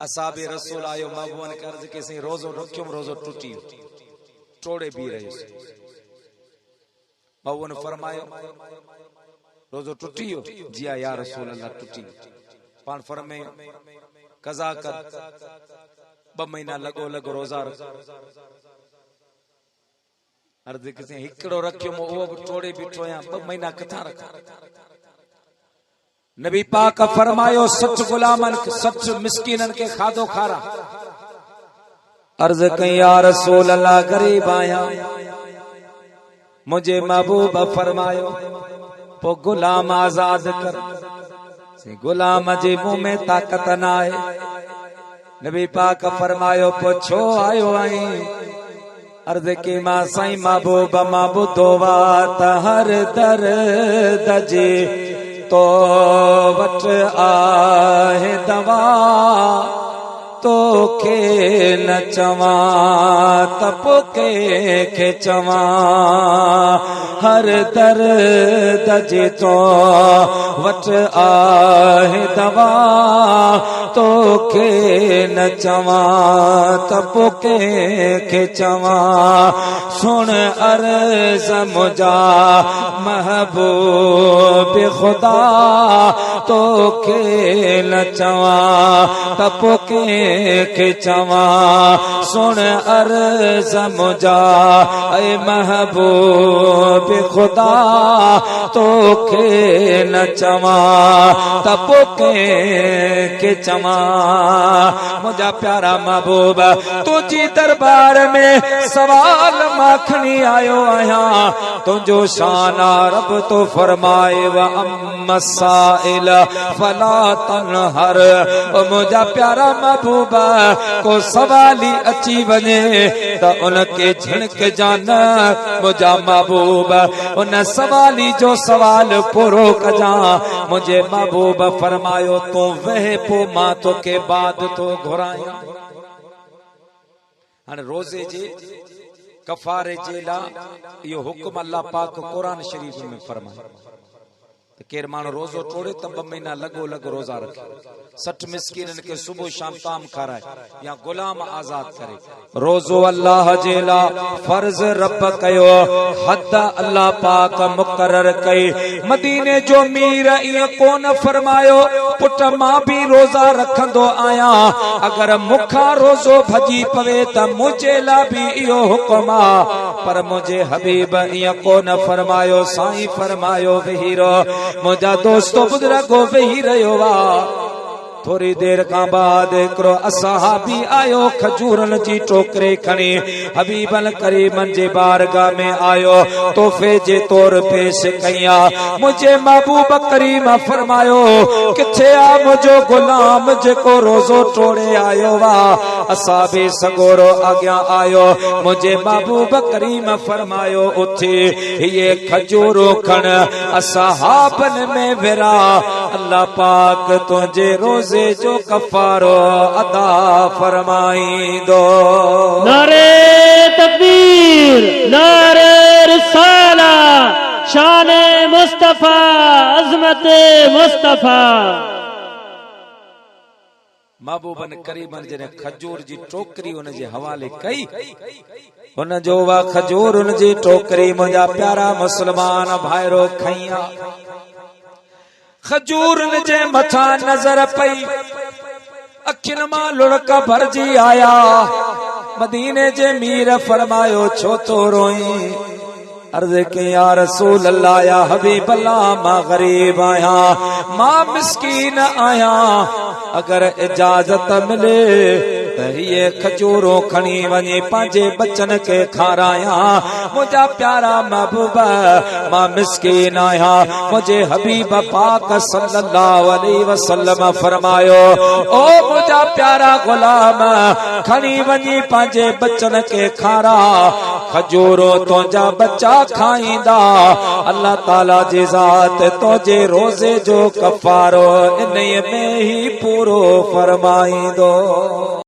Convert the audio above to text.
असाबे रसूल आयो महबूबन के अर्ज के सही रोजो रखियो रोजो टूटी टोड़े भी रहे महबूबन फरमायो रोजो टूटियो जिया या रसूल अल्लाह टूटी पान फरमे कजा कर 2 महीना लगो रोजा रख अर्ज के सही हिकड़ो रखियो वो टोड़े बीठो या 2 महीना कथा रख नबी पाक फरमायो सच गुलामन सच मिस्कीनन के खादो खारा अर्ज कई या रसूल अल्लाह गरीब आया मुझे महबूब फरमायो पो गुलाम आजाद कर गुलाम जे मुंह में ताकत ना आए नबी पाक फरमायो पो छो आयो आई अर्ज की मां साईं महबूब महबूदो वा हर दर्द जे तो वट आहे दवा तो के न चवा तप के चवा हर दर्द जे तो वट आहे दवा तो के न चवा तप के चवा सुन अर्ज मुझा महबूब खुदा तो के न चवा तप के चवा सुन अर्ज मुझा ऐ महबूब खुदा तो के न चवा तप के चवा मुझा प्यारा महबूब तुझी दरबार में सवाल माखनी आयो आया तुझो शान रब तो फरमाए व अम्मसाइल फला तनहर मुझा प्यारा महबूबा को सवाली अची वने त उनके झिणक जान मुझा महबूबा उन सवाली जो सवाल पूरो कजा मुझे महबूब फरमायो तो वह पो मां तो के बाद तो घुराया हाणे रोजे जे कफारे जे ला यो हुक्म अल्लाह पाक कुरान शरीफ में फरमाया केर मानो रोजो टोड़े त 2 महीना लगो रोजा रखे 60 मिस्कीनन के सुबह शाम ताम खाराए या गुलाम आजाद करे रोजो अल्लाह जेला फर्ज रब कयो हद अल्लाह पाक मुकर्रर कई मदीने जो मीर ये कोन फरमायो पुट मां भी रोजा रखंदो आया अगर मुखा रोजो भजी पवे त मुझे ला भी इयो हुक्म पर मुझे हबीब ये कोन फरमायो साईं फरमायो वहीरो मुझा दोस्तों बुजुर्गो वही रहो वा थोड़ी देर का बाद एकरो असहाबी आयो खजूरन जी टोकरे खणी हबीबन करीमन जे बारगाह में आयो तोहफे जे तौर पेश कया मुझे महबूब करीम फरमायो किथे आ मुझो गुलाम जेको रोजो टोड़े आयो वा असाबे सगोरो आज्ञा आयो मुझे महबूब करीम फरमायो उठी ये खजूरो खण असहाबन में विरा अल्लाह पाक तुझे रोज जो कफारो अदा फरमाई दो नारे तकबीर नारे रिसाला शाने मुस्तफा अजमत मुस्तफा महबूबन करीमन जने खजूर जी टोकरी उन जे हवाले कई उन जो वा खजूर उन जी टोकरी मुझा प्यारा मुसलमान भाईरो खैया खजूर जे मथा नजर पई अखिन मां लुड़क भरजी आया मदीने जे मीर फरमायो छो तो रोई अर्ज के या रसूल अल्लाह या हबीब अल्लाह मां गरीब आया मां मिस्कीन आया अगर इजाजत मिले ये खजूरो खणी वने पांजे बच्चन के खाराया मुझा प्यारा महबूबा मां मिस्कीन आया मुझे हबीब पाक सल्लल्लाहु अलैहि वसल्लम फरमायो ओ मुझा प्यारा गुलाम खणी वनी पांजे बच्चन के खारा खजूरो तुझा बच्चा खाईंदा अल्लाह ताला जी जात तुझे रोजे जो कफारो इन में ही पूरो फरमाईंदो।